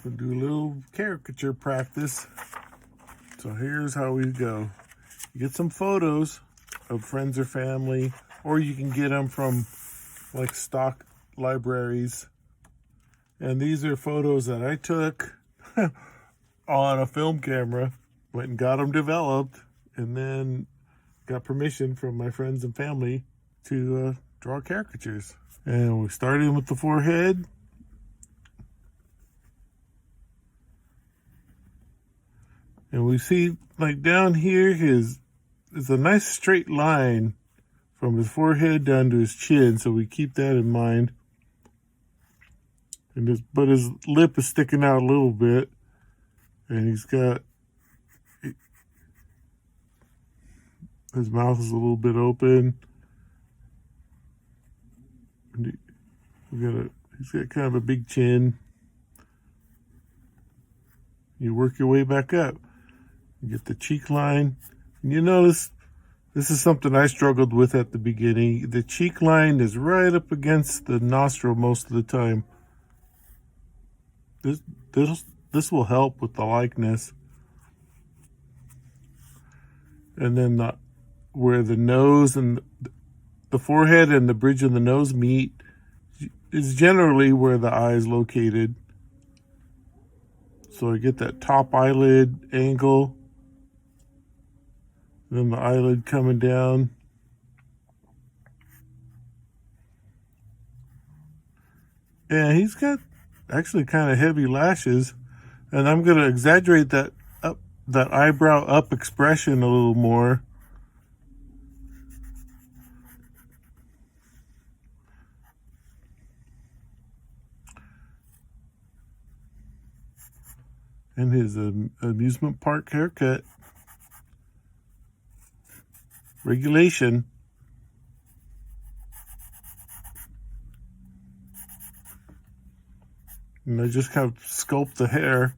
We'll do a little caricature practice. So here's how we go. You get some photos of friends or family, or you can get them from like stock libraries. And these are photos that I took on a film camera, went and got them developed, and then got permission from my friends and family to draw caricatures. And we started with the forehead. And we see like down here is a nice straight line from his forehead down to his chin, so we keep that in mind. And but his lip is sticking out a little bit, and he's got his mouth is a little bit open. And he's got kind of a big chin. You work your way back up. You get the cheek line. And you notice this is something I struggled with at the beginning. The cheek line is right up against the nostril most of the time. This will help with the likeness. And then where the nose and the forehead and the bridge of the nose meet is generally where the eye is located. So I get that top eyelid angle. Then the eyelid coming down. And he's got actually kind of heavy lashes. And I'm going to exaggerate that eyebrow up expression a little more. And his amusement park haircut. Regulation. And I just kind of sculpt the hair.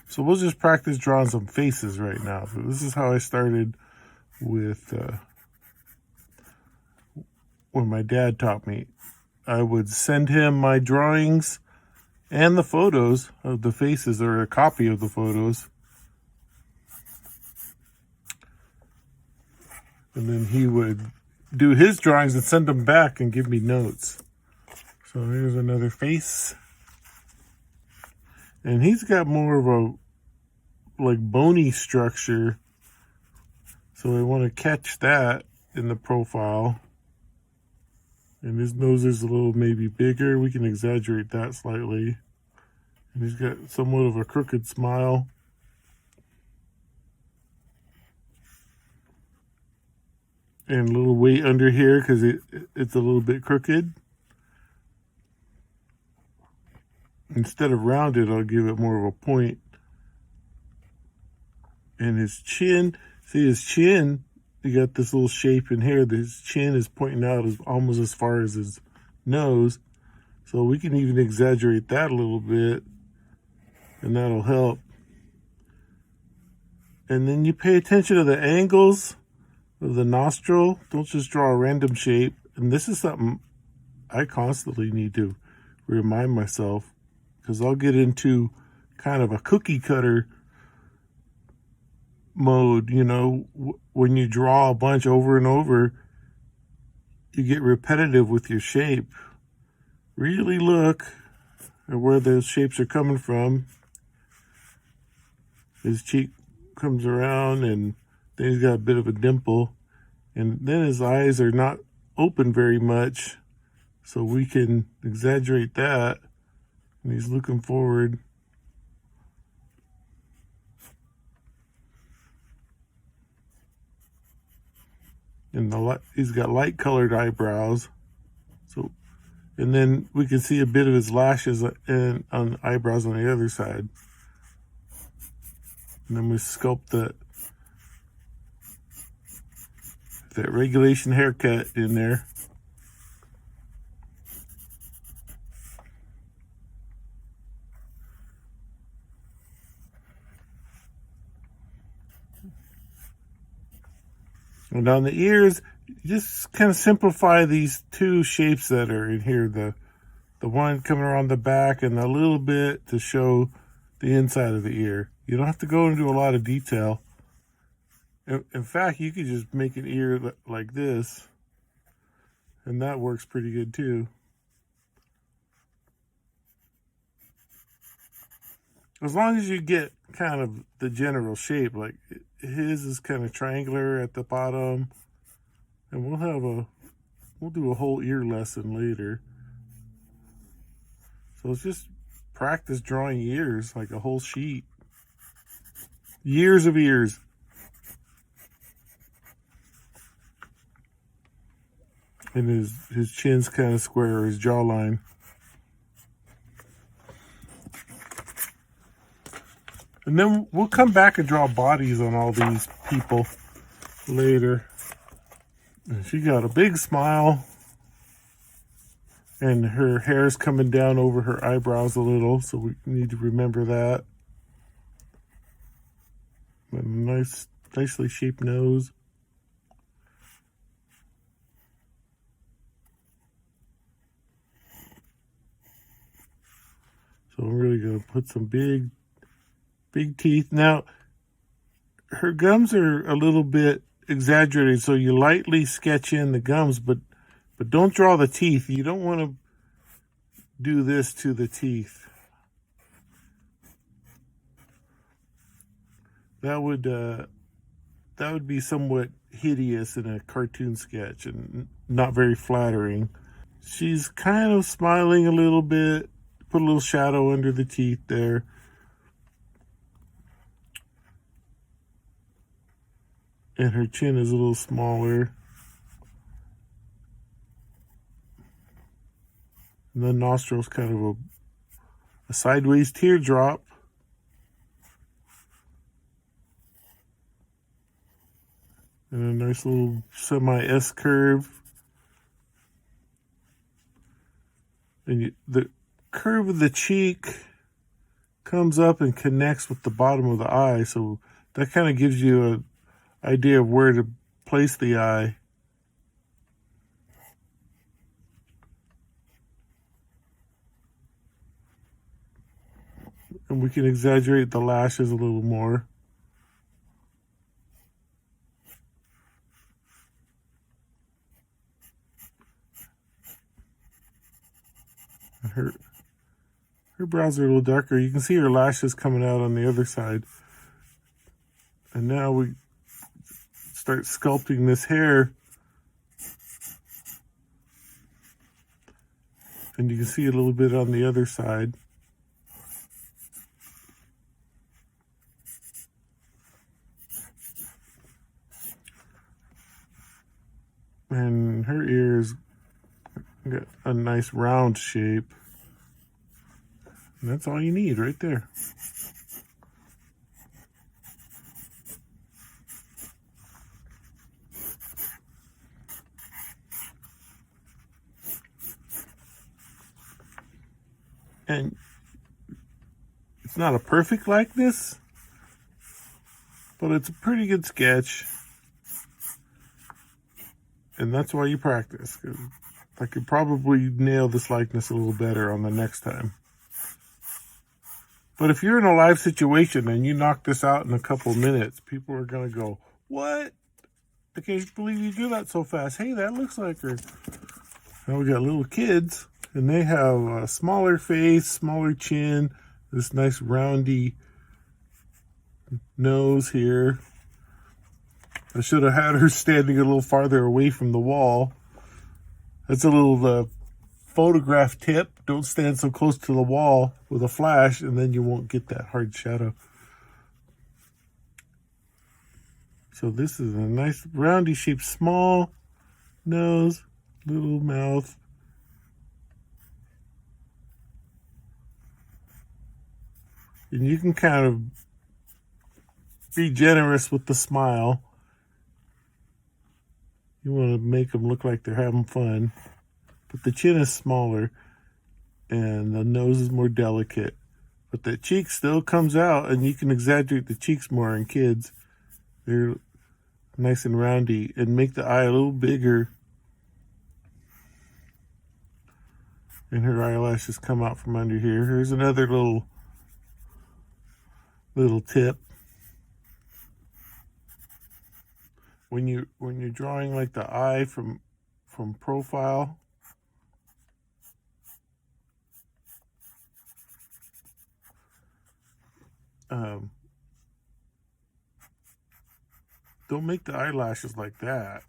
So we'll just practice drawing some faces right now. So this is how I started with when my dad taught me. I would send him my drawings and the photos of the faces, or a copy of the photos. And then he would do his drawings and send them back and give me notes. So here's another face. And he's got more of a like bony structure. So I want to catch that in the profile. And his nose is a little maybe bigger. We can exaggerate that slightly. And he's got somewhat of a crooked smile. And a little weight under here because it's a little bit crooked. Instead of rounded, I'll give it more of a point. And his chin, see his chin, you got this little shape in here. His chin is pointing out almost as far as his nose. So we can even exaggerate that a little bit, and that'll help. And then you pay attention to the angles of the nostril. Don't just draw a random shape. And this is something I constantly need to remind myself, because I'll get into kind of a cookie cutter mode. You know, when you draw a bunch over and over, you get repetitive with your shape. Really look at where those shapes are coming from. His cheek comes around, and then he's got a bit of a dimple, and then his eyes are not open very much, so we can exaggerate that. And he's looking forward. And he's got light colored eyebrows. So, and then we can see a bit of his lashes and on eyebrows on the other side. And then we sculpt that regulation haircut in there. And on the ears, just kind of simplify these two shapes that are in here. The one coming around the back and a little bit to show the inside of the ear. You don't have to go into a lot of detail. In fact, you could just make an ear like this, and that works pretty good too. As long as you get kind of the general shape, like his is kind of triangular at the bottom, and we'll do a whole ear lesson later. So it's just practice drawing ears, like a whole sheet. Years of ears. And his chin's kind of square, or his jawline. And then we'll come back and draw bodies on all these people later. And she got a big smile. And her hair's coming down over her eyebrows a little, so we need to remember that. And a nicely shaped nose. So I'm really going to put some big teeth. Now, her gums are a little bit exaggerated, so you lightly sketch in the gums, but don't draw the teeth. You don't want to do this to the teeth. That would be somewhat hideous in a cartoon sketch and not very flattering. She's kind of smiling a little bit. Put a little shadow under the teeth there. And her chin is a little smaller. And the nostril's kind of a sideways teardrop. And a nice little semi-S curve. And the curve of the cheek comes up and connects with the bottom of the eye, so that kind of gives you an idea of where to place the eye. And we can exaggerate the lashes a little more. And her brows are a little darker. You can see her lashes coming out on the other side. And now we start sculpting this hair. And you can see a little bit on the other side. And her ears got a nice round shape. And that's all you need right there. And it's not a perfect likeness, but it's a pretty good sketch. And that's why you practice. 'Cause I could probably nail this likeness a little better on the next time. But if you're in a live situation and you knock this out in a couple minutes, people are going to go, "What? I can't believe you do that so fast. Hey, that looks like her." Now we got little kids, and they have a smaller face, smaller chin, this nice roundy nose here. I should have had her standing a little farther away from the wall. That's a little photograph tip. Don't stand so close to the wall with a flash, and then you won't get that hard shadow. So this is a nice roundy shape, small nose, little mouth. And you can kind of be generous with the smile. You want to make them look like they're having fun. But the chin is smaller and the nose is more delicate. But the cheek still comes out, and you can exaggerate the cheeks more in kids. They're nice and roundy, and make the eye a little bigger. And her eyelashes come out from under here. Here's another little tip. When you're drawing like the eye from profile, don't make the eyelashes like that.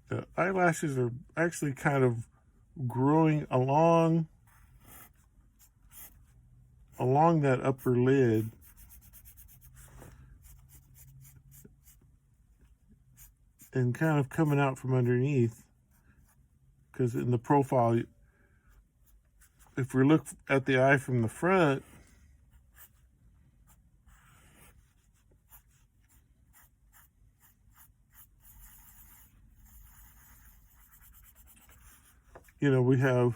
The eyelashes are actually kind of growing along that upper lid. And kind of coming out from underneath, because in the profile, if we look at the eye from the front, you know, we have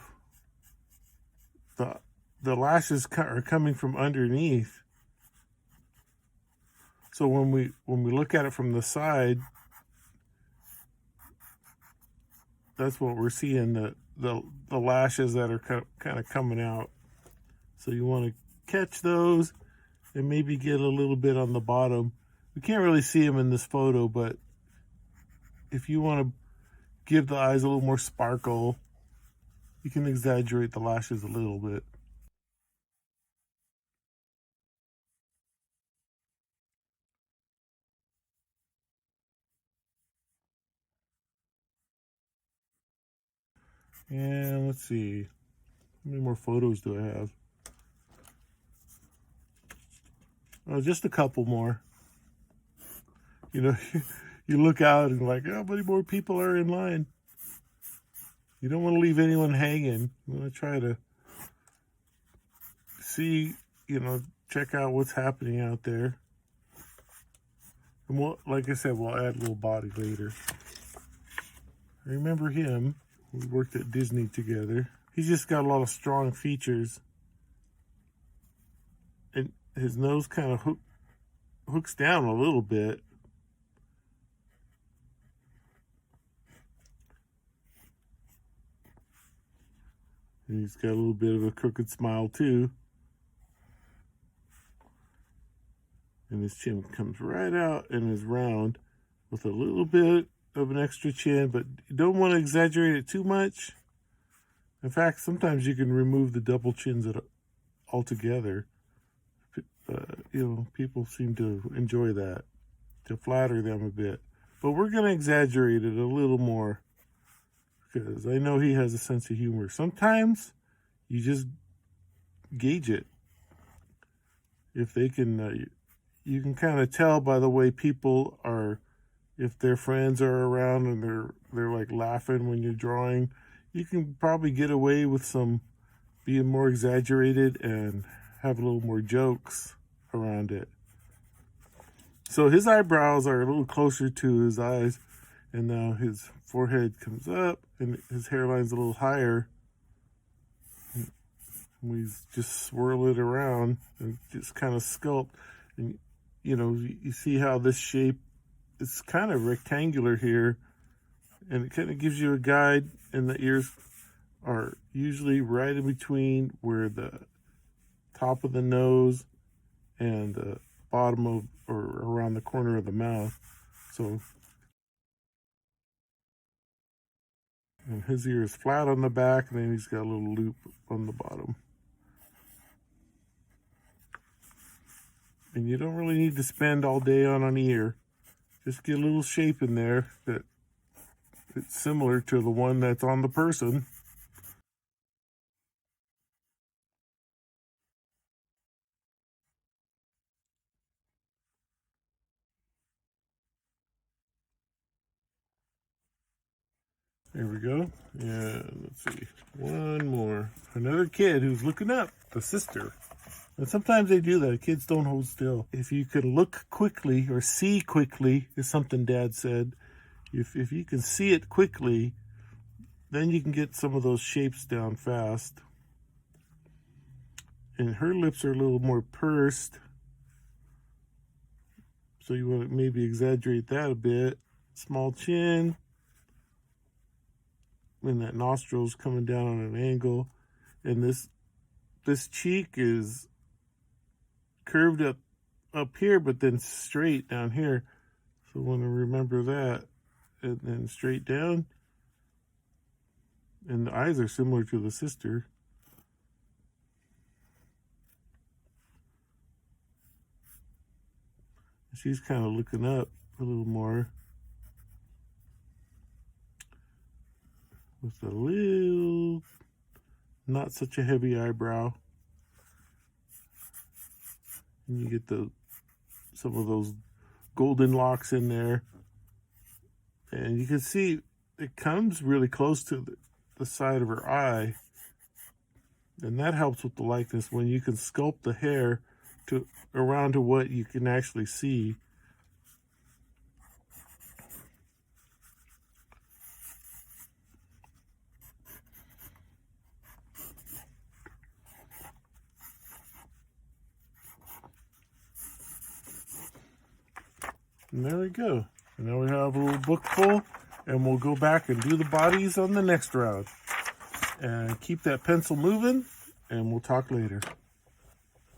the lashes are coming from underneath. So when we look at it from the side, that's what we're seeing, the lashes that are kind of coming out. So you want to catch those and maybe get a little bit on the bottom. We can't really see them in this photo, but if you want to give the eyes a little more sparkle, you can exaggerate the lashes a little bit. And let's see, how many more photos do I have? Oh, just a couple more. You know, you look out and like, how many more people are in line? You don't want to leave anyone hanging. You want to try to see, you know, check out what's happening out there. And we'll, like I said, we'll add a little body later. I remember him. We worked at Disney together. He's just got a lot of strong features. And his nose kind of hooks down a little bit. And he's got a little bit of a crooked smile too. And his chin comes right out and is round with a little bit of an extra chin, but you don't want to exaggerate it too much. In fact, sometimes you can remove the double chins altogether. You know, people seem to enjoy that, to flatter them a bit. But we're going to exaggerate it a little more, because I know he has a sense of humor. Sometimes you just gauge it. If they can, you can kind of tell by the way people are, if their friends are around and they're like laughing when you're drawing, you can probably get away with some being more exaggerated and have a little more jokes around it. So his eyebrows are a little closer to his eyes, and now his forehead comes up and his hairline's a little higher. We just swirl it around and just kind of sculpt. And you know, you see how this shape, it's kind of rectangular here, and it kind of gives you a guide. And the ears are usually right in between where the top of the nose and the bottom of, or around the corner of the mouth. So, and his ear is flat on the back, and then he's got a little loop on the bottom. And you don't really need to spend all day on an ear. Just get a little shape in there that it's similar to the one that's on the person. There we go. And let's see, one more. Another kid who's looking up, the sister. And sometimes they do that. Kids don't hold still. If you can look quickly or see quickly, is something Dad said. If you can see it quickly, then you can get some of those shapes down fast. And her lips are a little more pursed. So you want to maybe exaggerate that a bit. Small chin. And that nostril's coming down on an angle. And this cheek is curved up here, but then straight down here. So want to remember that. And then straight down. And the eyes are similar to the sister. She's kind of looking up a little more. With a little, not such a heavy eyebrow. And you get some of those golden locks in there. And you can see it comes really close to the side of her eye. And that helps with the likeness when you can sculpt the hair around to what you can actually see. And there we go. Now we have a little book full, and we'll go back and do the bodies on the next round. And keep that pencil moving, and we'll talk later.